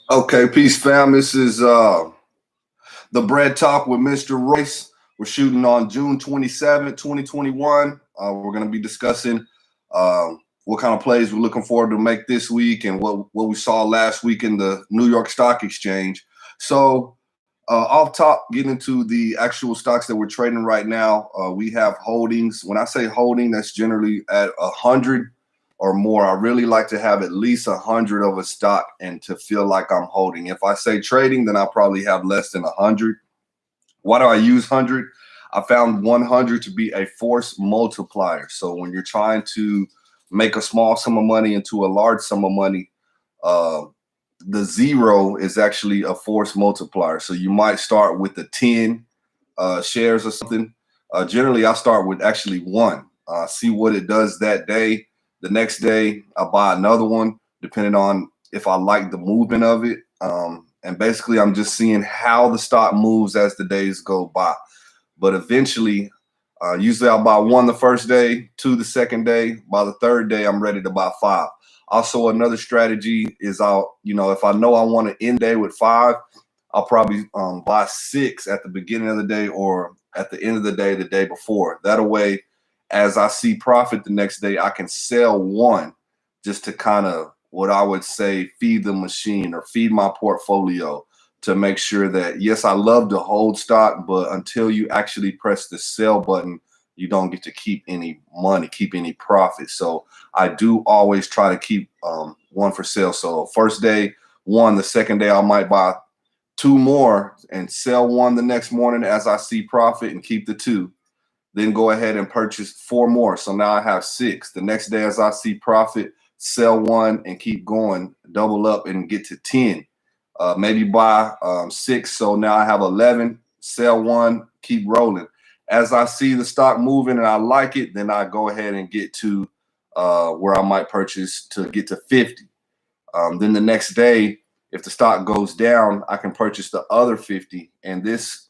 Okay, peace fam. This is the Bread Talk with Mr. Royce. We're shooting on June 27th, 2021. We're going to be discussing what kind of plays we're looking forward to make this week and what we saw last week in the New York Stock Exchange. So off top, getting into the actual stocks that we're trading right now, we have holdings. When I say holding, that's generally at 100 or more. I really like to have at least 100 of a stock and to feel like I'm holding. If I say trading, then I probably have less than 100. Why do I use 100? I found 100 to be a force multiplier. So when you're trying to make a small sum of money into a large sum of money, uh, the zero is actually a force multiplier. So you might start with the 10 shares or something. Generally, I start with actually one, see what it does that day. The next day, I buy another one, depending on if I like the movement of it. And basically, I'm just seeing how the stock moves as the days go by. But eventually, usually I'll buy one the first day, two the second day. By the third day, I'm ready to buy five. Also, another strategy is if I know I want to end day with five, I'll probably buy six at the beginning of the day or at the end of the day before. That way, as I see profit the next day, I can sell one just to kind of what I would say feed the machine or feed my portfolio to make sure that, yes, I love to hold stock, but until you actually press the sell button, you don't get to keep any money, keep any profit. So I do always try to keep one for sale. So first day, one, the second day, I might buy two more and sell one the next morning as I see profit and keep the two. Then go ahead and purchase four more. So now I have six. The next day, as I see profit, sell one and keep going, double up and get to 10. Maybe buy six. So now I have 11, sell one, keep rolling. As I see the stock moving and I like it, then I go ahead and get to where I might purchase to get to 50. Then the next day, if the stock goes down, I can purchase the other 50. And this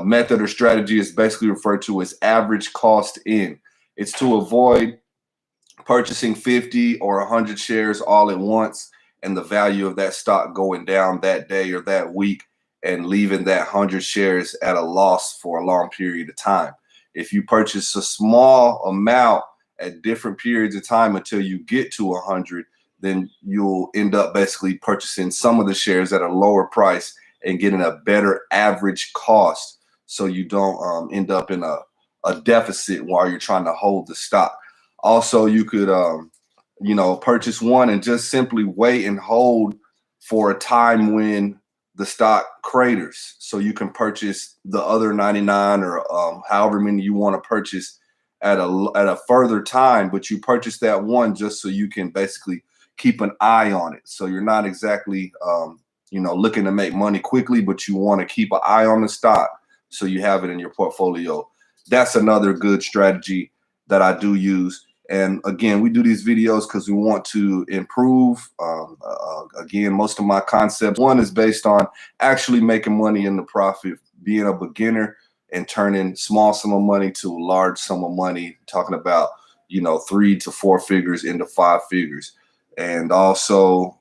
method or strategy is basically referred to as average cost in. It's to avoid purchasing 50 or 100 shares all at once and the value of that stock going down that day or that week and leaving that 100 shares at a loss for a long period of time. If you purchase a small amount at different periods of time until you get to 100, then you'll end up basically purchasing some of the shares at a lower price and getting a better average cost so you don't end up in a deficit while you're trying to hold the stock. Also, you could purchase one and just simply wait and hold for a time when the stock craters, so you can purchase the other 99 or however many you want to purchase at a further time. But you purchase that one just so you can basically keep an eye on it. So you're not exactly looking to make money quickly, but you want to keep an eye on the stock so you have it in your portfolio. That's another good strategy that I do use. And again, we do these videos because we want to improve. Again, most of my concepts, one is based on actually making money in the profit, being a beginner and turning small sum of money to a large sum of money, talking about, 3 to 4 figures into 5 figures. And also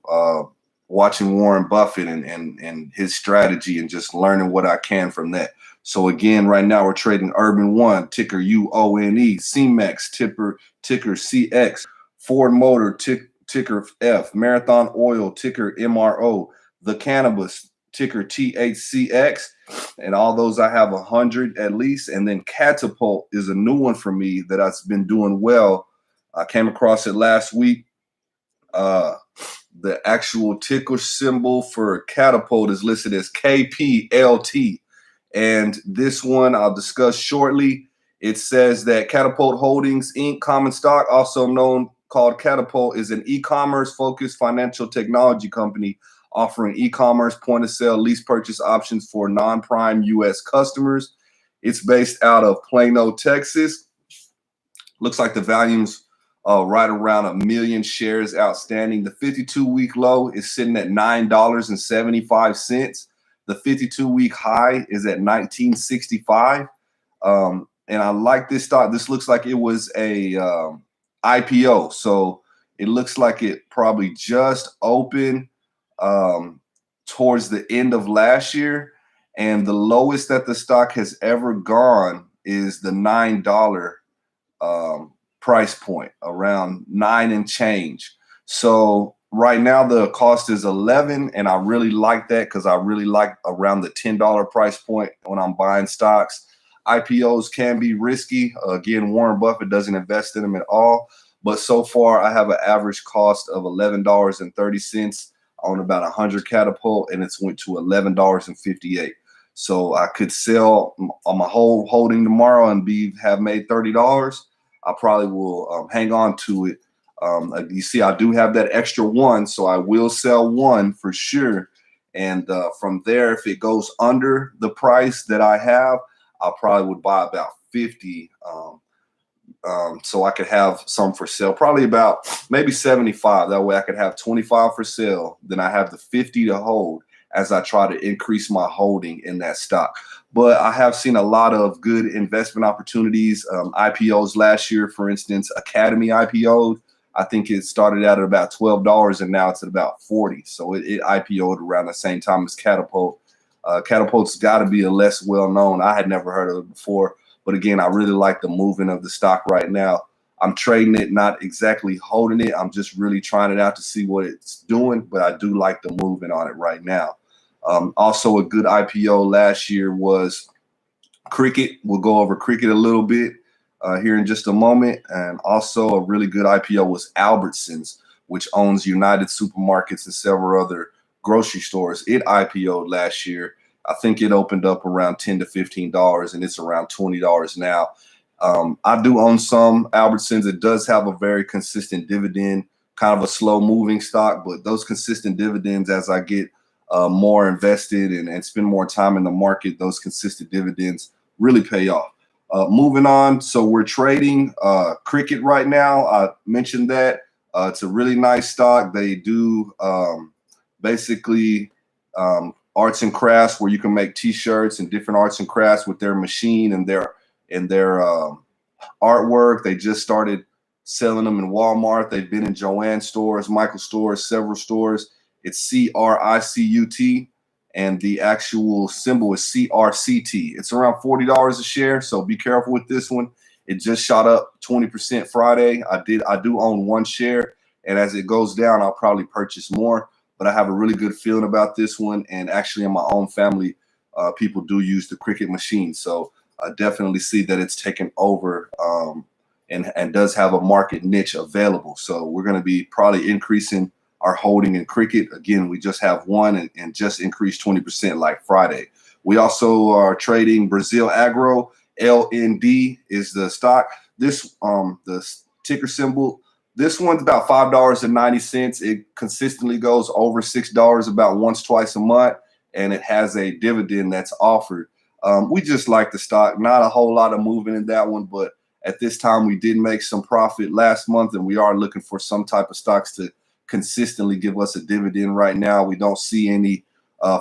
watching Warren Buffett and his strategy and just learning what I can from that. So again, right now we're trading Urban One, ticker UONE, CMEX, ticker CX, Ford Motor, ticker F, Marathon Oil, ticker MRO, The Cannabis, ticker THCX, and all those I have 100 at least. And then Katapult is a new one for me that I've been doing well. I came across it last week. The actual ticker symbol for Katapult is listed as KPLT. And this one I'll discuss shortly. It says that Katapult Holdings, Inc., common stock, also known called Katapult, is an e-commerce focused financial technology company offering e-commerce point-of-sale lease purchase options for non-prime U.S. customers. It's based out of Plano, Texas. Looks like the volume's right around 1 million shares outstanding. The 52-week low is sitting at $9.75. The 52-week high is at $19.65. And I like this stock. This looks like it was a IPO. So it looks like it probably just opened towards the end of last year, and the lowest that the stock has ever gone is the $9 price point, around 9 and change. So right now the cost is 11, and I really like that because I really like around the $10 price point when I'm buying stocks. IPOs can be risky. Again, Warren Buffett doesn't invest in them at all. But so far, I have an average cost of $11.30 on about 100 Katapult, and it's went to $11.58. So I could sell on my whole holding tomorrow and have made $30. I probably will hang on to it. You see, I do have that extra one, so I will sell one for sure. And from there, if it goes under the price that I have, I probably would buy about 50, so I could have some for sale, probably about maybe 75. That way I could have 25 for sale. Then I have the 50 to hold as I try to increase my holding in that stock. But I have seen a lot of good investment opportunities. IPOs last year, for instance, Academy IPO'd. I think it started out at about $12 and now it's at about 40. So it IPO'd around the same time as Katapult. Katapult's got to be a less well-known. I had never heard of it before. But again, I really like the movement of the stock right now. I'm trading it, not exactly holding it. I'm just really trying it out to see what it's doing. But I do like the movement on it right now. Also, a good IPO last year was Cricket. We'll go over Cricket a little bit here in just a moment. And also a really good IPO was Albertsons, which owns United Supermarkets and several other grocery stores. It IPO'd last year. I think it opened up around $10 to $15, and it's around $20 now. I do own some Albertsons. It does have a very consistent dividend, kind of a slow moving stock, but those consistent dividends, as I get more invested and spend more time in the market, those consistent dividends really pay off. Moving on, so we're trading Cricket right now. I mentioned that. It's a really nice stock. They do basically arts and crafts, where you can make T-shirts and different arts and crafts with their machine and their artwork. They just started selling them in Walmart. They've been in Joann stores, Michael stores, several stores. It's CRICUT, and the actual symbol is CRCT. It's around $40 a share, so be careful with this one. It just shot up 20% Friday. I do own one share, and as it goes down, I'll probably purchase more. But I have a really good feeling about this one, and actually in my own family, people do use the Cricket machine. So I definitely see that it's taken over and does have a market niche available. So we're going to be probably increasing our holding in Cricket. Again, we just have one and just increased 20% like Friday. We also are trading Brazil Agro. LND is the stock. This the ticker symbol. This one's about $5.90. It consistently goes over $6 about once, twice a month, and it has a dividend that's offered. We just like the stock. Not a whole lot of movement in that one, but at this time we did make some profit last month, and we are looking for some type of stocks to consistently give us a dividend right now. We don't see any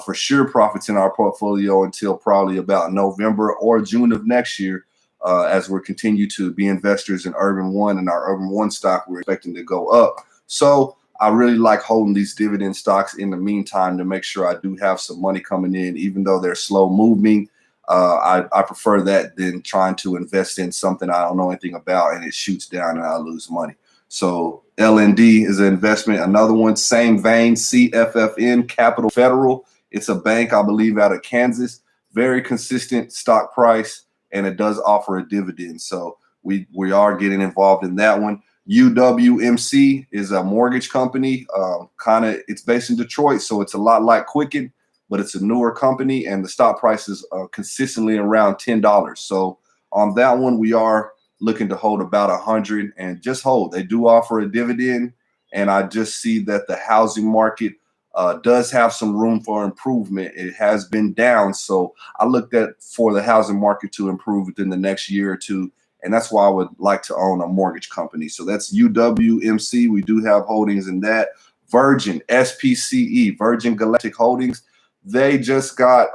for sure profits in our portfolio until probably about November or June of next year. As we're continue to be investors in Urban One, and our Urban One stock, we're expecting to go up. So I really like holding these dividend stocks in the meantime to make sure I do have some money coming in, even though they're slow moving. I prefer that than trying to invest in something I don't know anything about and it shoots down and I lose money. So LND is an investment. Another one, same vein, CFFN, Capital Federal. It's a bank, I believe, out of Kansas. Very consistent stock price, and it does offer a dividend. So we are getting involved in that one. UWMC is a mortgage company. It's based in Detroit, so it's a lot like Quicken, but it's a newer company, and the stock price is consistently around $10. So on that one, we are looking to hold about 100 and just hold. They do offer a dividend, and I just see that the housing market does have some room for improvement. It has been down, so I looked at for the housing market to improve within the next year or two, and that's why I would like to own a mortgage company. So that's UWMC. We do have holdings in that. Virgin, SPCE, Virgin Galactic Holdings. They just got,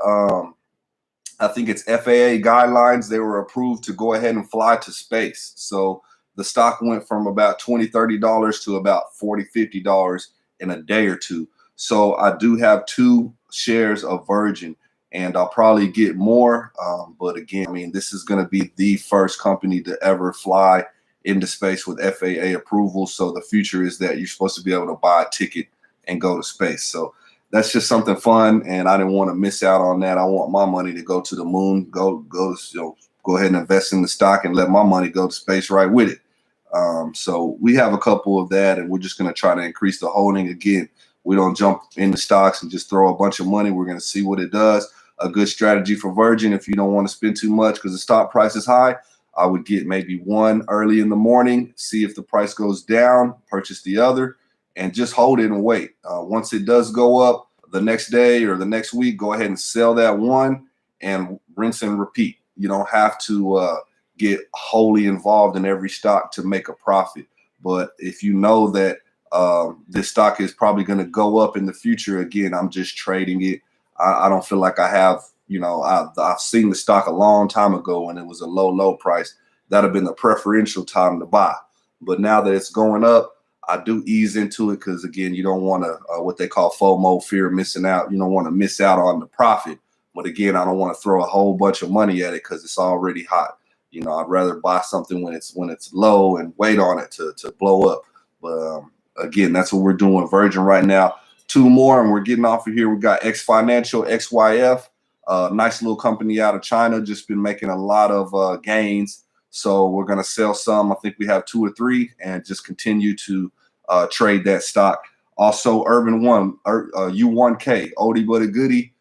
I think it's FAA guidelines. They were approved to go ahead and fly to space. So the stock went from about $20, $30 to about $40, $50 in a day or two. So I do have 2 shares of Virgin, and I'll probably get more. But again, I mean, this is going to be the first company to ever fly into space with FAA approval. So the future is that you're supposed to be able to buy a ticket and go to space. So that's just something fun, and I didn't want to miss out on that. I want my money to go to the moon, go ahead and invest in the stock and let my money go to space right with it. So we have a couple of that, and we're just going to try to increase the holding. Again, we don't jump into stocks and just throw a bunch of money. We're going to see what it does. A good strategy for Virgin, if you don't want to spend too much because the stock price is high, I would get maybe one early in the morning, see if the price goes down, purchase the other, and just hold it and wait. Once it does go up the next day or the next week, go ahead and sell that one and rinse and repeat. You don't have to get wholly involved in every stock to make a profit. But if you know that this stock is probably going to go up in the future, again, I'm just trading it. I don't feel like I have, I've seen the stock a long time ago when it was a low price. That'd have been the preferential time to buy. But now that it's going up, I do ease into it because, again, you don't want to, what they call FOMO, fear of missing out. You don't want to miss out on the profit. But again, I don't want to throw a whole bunch of money at it because it's already hot. I'd rather buy something when it's low and wait on it to blow up. But again, that's what we're doing with Virgin right now. 2 more, and we're getting off of here. We got X Financial, XYF, nice little company out of China, just been making a lot of gains. So we're going to sell some. I think we have 2 or 3, and just continue to trade that stock. Also, Urban One, U1K, oldie but a goodie.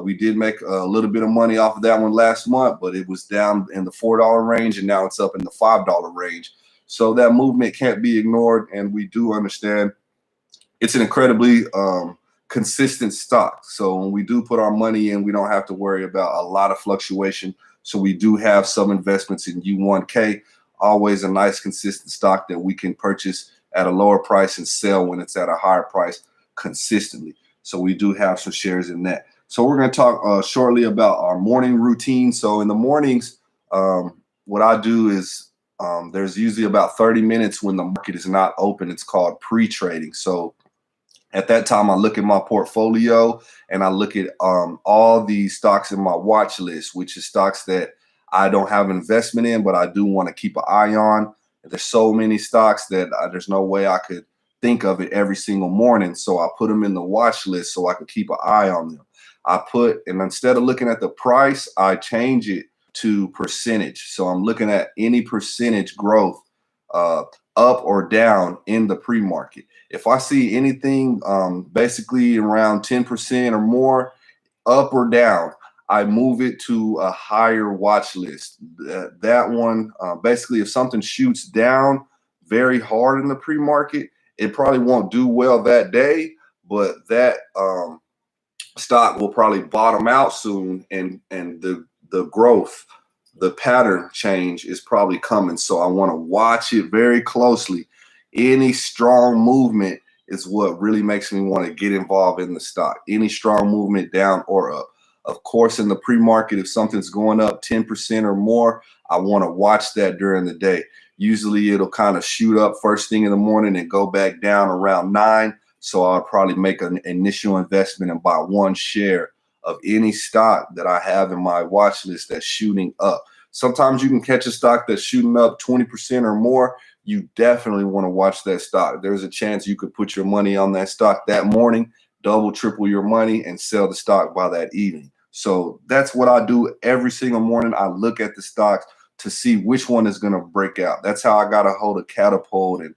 We did make a little bit of money off of that one last month, but it was down in the $4 range, and now it's up in the $5 range. So that movement can't be ignored, and we do understand it's an incredibly consistent stock. So when we do put our money in, we don't have to worry about a lot of fluctuation. So we do have some investments in U1K, always a nice consistent stock that we can purchase at a lower price and sell when it's at a higher price consistently. So we do have some shares in that. So we're going to talk shortly about our morning routine. So in the mornings, what I do is there's usually about 30 minutes when the market is not open. It's called pre-trading. So at that time, I look at my portfolio and I look at all the stocks in my watch list, which is stocks that I don't have investment in, but I do want to keep an eye on. There's so many stocks that there's no way I could think of it every single morning. So I put them in the watch list so I could keep an eye on them. And instead of looking at the price, I change it to percentage. So I'm looking at any percentage growth up or down in the pre-market. If I see anything basically around 10% or more up or down, I move it to a higher watch list. That one, basically, if something shoots down very hard in the pre-market, it probably won't do well that day, but that stock will probably bottom out soon, and the growth, the pattern change is probably coming. So I want to watch it very closely. Any strong movement is what really makes me want to get involved in the stock. Any strong movement down or up. Of course, in the pre-market, if something's going up 10% or more, I want to watch that during the day. Usually it'll kind of shoot up first thing in the morning and go back down around 9. So I'll probably make an initial investment and buy 1 share of any stock that I have in my watch list that's shooting up. Sometimes you can catch a stock that's shooting up 20% or more. You definitely want to watch that stock. There's a chance you could put your money on that stock that morning, double, triple your money, and sell the stock by that evening. So that's what I do every single morning. I look at the stocks to see which one is going to break out. That's how I got a hold of Katapult and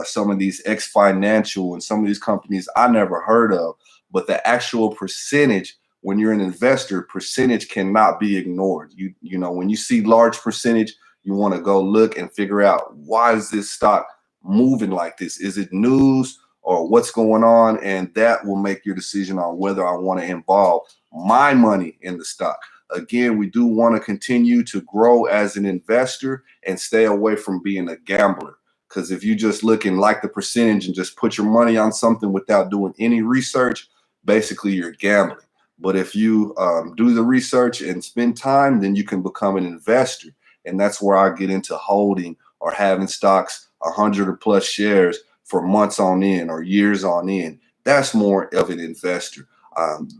some of these X Financial and some of these companies I never heard of. But the actual percentage, when you're an investor, percentage cannot be ignored. You know, when you see large percentage, you want to go look and figure out, why is this stock moving like this? Is it news or what's going on? And that will make your decision on whether I want to involve my money in the stock. Again, we do want to continue to grow as an investor and stay away from being a gambler. Because if you just look and like the percentage and just put your money on something without doing any research, basically you're gambling. But if you do the research and spend time, then you can become an investor. And that's where I get into holding or having stocks 100 or plus shares for months on end or years on end. That's more of an investor.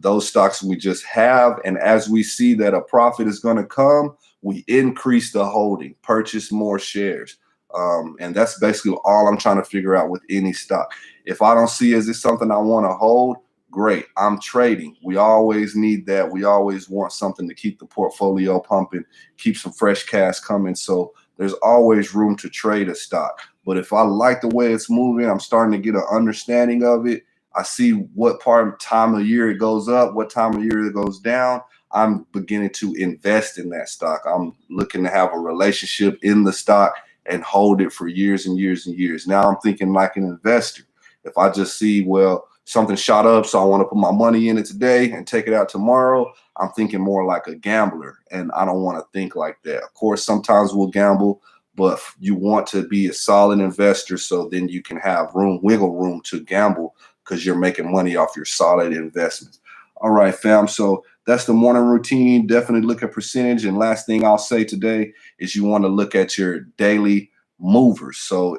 Those stocks we just have, and as we see that a profit is going to come, we increase the holding, purchase more shares. And that's basically all I'm trying to figure out with any stock. If I don't see, is this something I want to hold? Great, I'm trading. We always need that. We always want something to keep the portfolio pumping, keep some fresh cash coming. So there's always room to trade a stock. But if I like the way it's moving, I'm starting to get an understanding of it. I see what time of year it goes up, what time of year it goes down. I'm beginning to invest in that stock. I'm looking to have a relationship in the stock and hold it for years and years and years. Now I'm thinking like an investor. If I just see, well, something shot up, so I want to put my money in it today and take it out tomorrow, I'm thinking more like a gambler, and I don't want to think like that. Of course, sometimes we'll gamble, but you want to be a solid investor so then you can have wiggle room to gamble because you're making money off your solid investments. All right, fam. So that's the morning routine. Definitely look at percentage. And last thing I'll say today is you want to look at your daily movers. So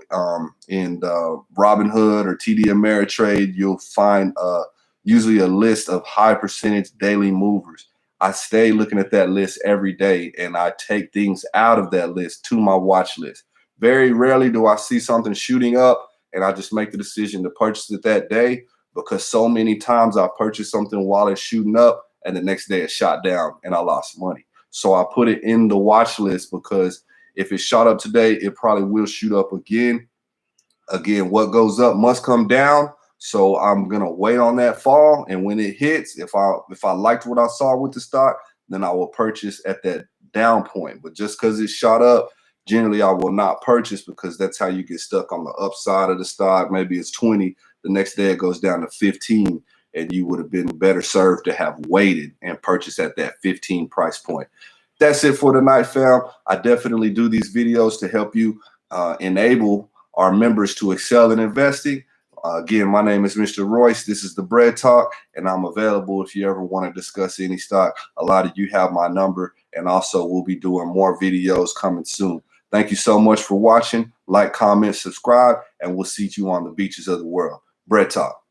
in Robinhood or TD Ameritrade, you'll find usually a list of high percentage daily movers. I stay looking at that list every day, and I take things out of that list to my watch list. Very rarely do I see something shooting up and I just make the decision to purchase it that day, because so many times I purchase something while it's shooting up and the next day it shot down and I lost money. So I put it in the watch list because if it shot up today, it probably will shoot up again. Again, what goes up must come down. So I'm gonna wait on that fall, and when it hits, if I liked what I saw with the stock, then I will purchase at that down point. But just because it shot up, generally I will not purchase, because that's how you get stuck on the upside of the stock. Maybe it's 20, the next day it goes down to 15, and you would have been better served to have waited and purchased at that 15 price point. That's it for tonight, fam. I definitely do these videos to help you enable our members to excel in investing. Again, my name is Mr. Royce. This is the Bread Talk, and I'm available if you ever want to discuss any stock. A lot of you have my number, and also we'll be doing more videos coming soon. Thank you so much for watching. Like, comment, subscribe, and we'll see you on the beaches of the world. Bread Talk.